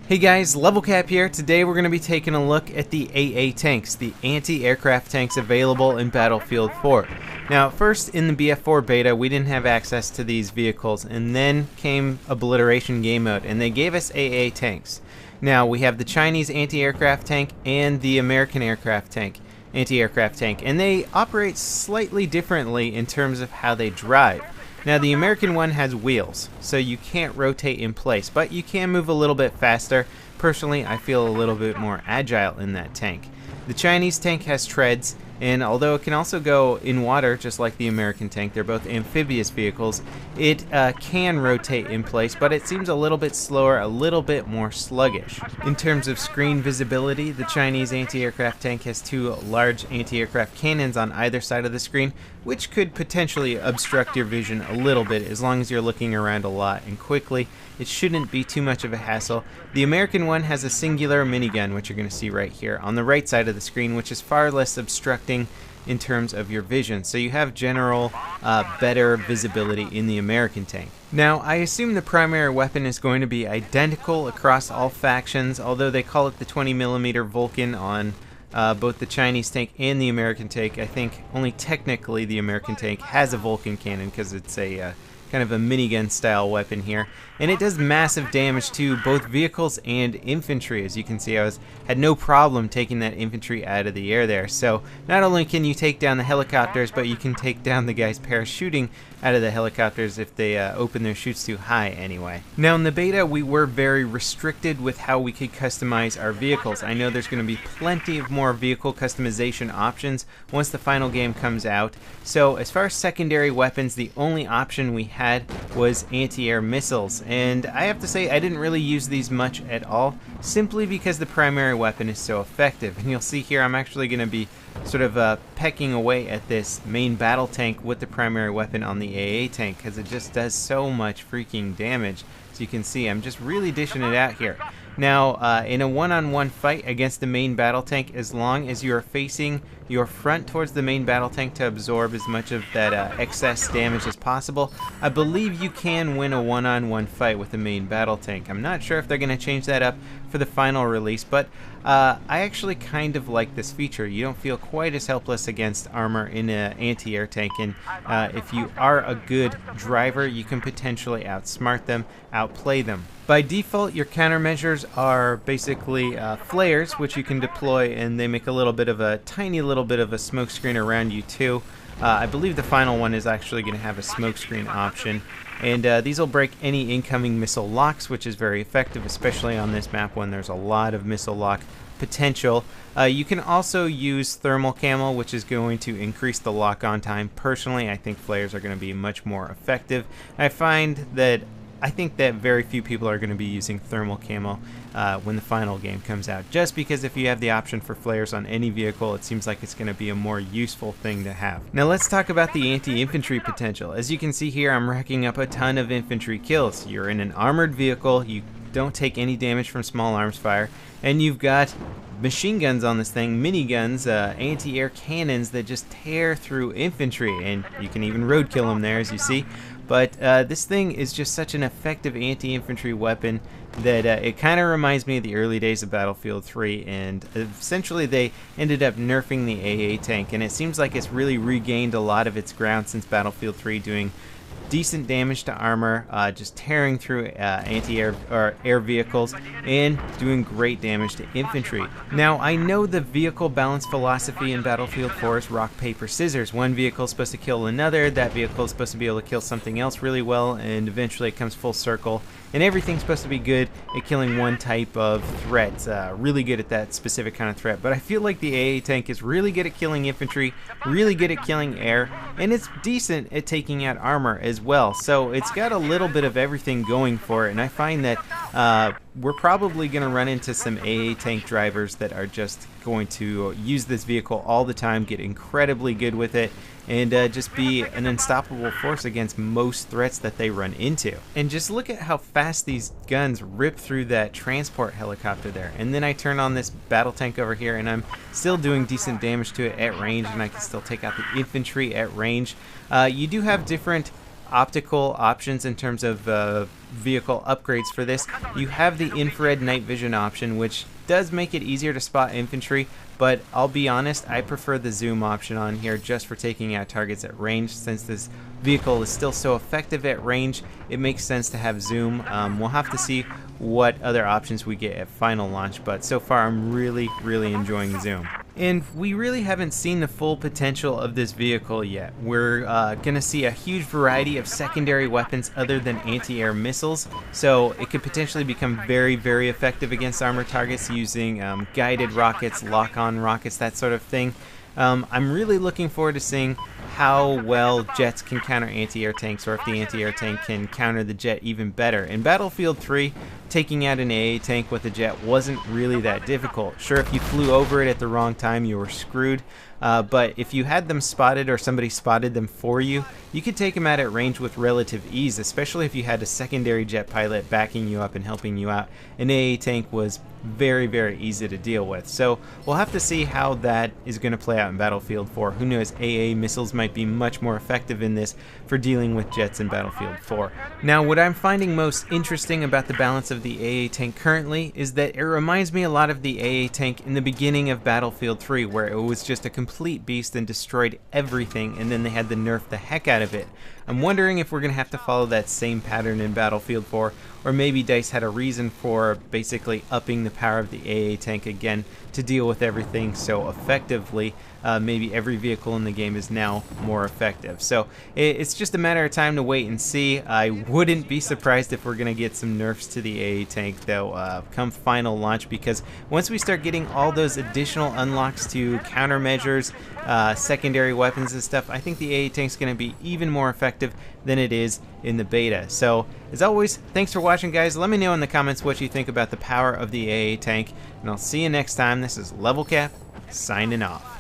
Hey guys, Level Cap here. Today we're going to be taking a look at the AA tanks, the anti-aircraft tanks available in Battlefield 4. Now, first in the BF4 beta, we didn't have access to these vehicles, and then came Obliteration game mode, and they gave us AA tanks. Now, we have the Chinese anti-aircraft tank and the American aircraft tank, anti-aircraft tank, and they operate slightly differently in terms of how they drive. Now the American one has wheels, so you can't rotate in place, but you can move a little bit faster. Personally, I feel a little bit more agile in that tank. The Chinese tank has treads, and although it can also go in water just like the American tank, they're both amphibious vehicles, it can rotate in place, but it seems a little bit slower, a little bit more sluggish. In terms of screen visibility, the Chinese anti-aircraft tank has two large anti-aircraft cannons on either side of the screen, which could potentially obstruct your vision a little bit as long as you're looking around a lot and quickly. It shouldn't be too much of a hassle. The American one has a singular minigun, which you're going to see right here on the right side of the screen, which is far less obstructing in terms of your vision. So you have general better visibility in the American tank. Now, I assume the primary weapon is going to be identical across all factions, although they call it the 20mm Vulcan on both the Chinese tank and the American tank. I think only technically the American tank has a Vulcan cannon because it's a kind of a minigun style weapon here, and it does massive damage to both vehicles and infantry. As you can see, I had no problem taking that infantry out of the air there. So not only can you take down the helicopters, but you can take down the guys parachuting out of the helicopters if they open their chutes too high anyway. Now in the beta, we were very restricted with how we could customize our vehicles. I know there's going to be plenty of more vehicle customization options once the final game comes out. So as far as secondary weapons, the only option we had was anti-air missiles, and I have to say I didn't really use these much at all, simply because the primary weapon is so effective. And you'll see here I'm actually going to be sort of pecking away at this main battle tank with the primary weapon on the AA tank, because it just does so much freaking damage. As you can see, I'm just really dishing it out here. Now, in a one-on-one fight against the main battle tank, as long as you are facing your front towards the main battle tank to absorb as much of that excess damage as possible, I believe you can win a one-on-one fight with the main battle tank. I'm not sure if they're going to change that up for the final release, but I actually kind of like this feature. You don't feel quite as helpless against armor in an anti-air tank, and if you are a good driver, you can potentially outsmart them, outplay them. By default, your countermeasures are basically flares, which you can deploy, and they make a little bit of a tiny little bit of a smoke screen around you too. I believe the final one is actually going to have a smoke screen option, and these will break any incoming missile locks, which is very effective, especially on this map when there's a lot of missile lock potential. You can also use thermal camo, which is going to increase the lock-on time. Personally, I think flares are going to be much more effective. I think that very few people are going to be using thermal camo when the final game comes out, just because if you have the option for flares on any vehicle, it seems like it's going to be a more useful thing to have. Now let's talk about the anti-infantry potential. As you can see here, I'm racking up a ton of infantry kills. You're in an armored vehicle, you don't take any damage from small arms fire, and you've got machine guns on this thing, miniguns, anti-air cannons that just tear through infantry, and you can even roadkill them there, as you see. But this thing is just such an effective anti-infantry weapon that it kind of reminds me of the early days of Battlefield 3, and essentially they ended up nerfing the AA tank, and it seems like it's really regained a lot of its ground since Battlefield 3, doing decent damage to armor, just tearing through anti-air or air vehicles, and doing great damage to infantry. Now, I know the vehicle balance philosophy in Battlefield 4 is rock, paper, scissors. One vehicle is supposed to kill another, that vehicle is supposed to be able to kill something else really well, and eventually it comes full circle, and everything's supposed to be good at killing one type of threat, really good at that specific kind of threat. But I feel like the AA tank is really good at killing infantry, really good at killing air, and it's decent at taking out armor as well. So it's got a little bit of everything going for it, and I find that we're probably going to run into some AA tank drivers that are just going to use this vehicle all the time, get incredibly good with it, and just be an unstoppable force against most threats that they run into. And just look at how fast these guns rip through that transport helicopter there. And then I turn on this battle tank over here, and I'm still doing decent damage to it at range, and I can still take out the infantry at range. You do have different optical options in terms of vehicle upgrades for this. You have the infrared night vision option, which does make it easier to spot infantry, but I'll be honest, I prefer the zoom option on here just for taking out targets at range. Since this vehicle is still so effective at range, it makes sense to have zoom. We'll have to see what other options we get at final launch, but so far I'm really enjoying zoom. And we really haven't seen the full potential of this vehicle yet. We're gonna see a huge variety of secondary weapons other than anti-air missiles, so it could potentially become very effective against armored targets using guided rockets, lock-on rockets, that sort of thing. I'm really looking forward to seeing how well jets can counter anti-air tanks, or if the anti-air tank can counter the jet even better. In Battlefield 3, taking out an AA tank with a jet wasn't really that difficult. Sure, if you flew over it at the wrong time, you were screwed. But if you had them spotted, or somebody spotted them for you, you could take them out at range with relative ease, especially if you had a secondary jet pilot backing you up and helping you out. An AA tank was very easy to deal with. So we'll have to see how that is going to play out in Battlefield 4. Who knows, AA missiles might be much more effective in this for dealing with jets in Battlefield 4. Now, what I'm finding most interesting about the balance of the AA tank currently is that it reminds me a lot of the AA tank in the beginning of Battlefield 3, where it was just a complete beast and destroyed everything, and then they had to nerf the heck out of it. I'm wondering if we're going to have to follow that same pattern in Battlefield 4, or maybe DICE had a reason for basically upping the power of the AA tank again to deal with everything so effectively. Maybe every vehicle in the game is now more effective. So it's just a matter of time to wait and see. I wouldn't be surprised if we're going to get some nerfs to the AA tank though come final launch, because once we start getting all those additional unlocks to countermeasures, secondary weapons and stuff, I think the AA tank's going to be even more effective than it is in the beta. So as always, thanks for watching, guys. Let me know in the comments what you think about the power of the AA tank, and I'll see you next time. This is Level Cap signing off.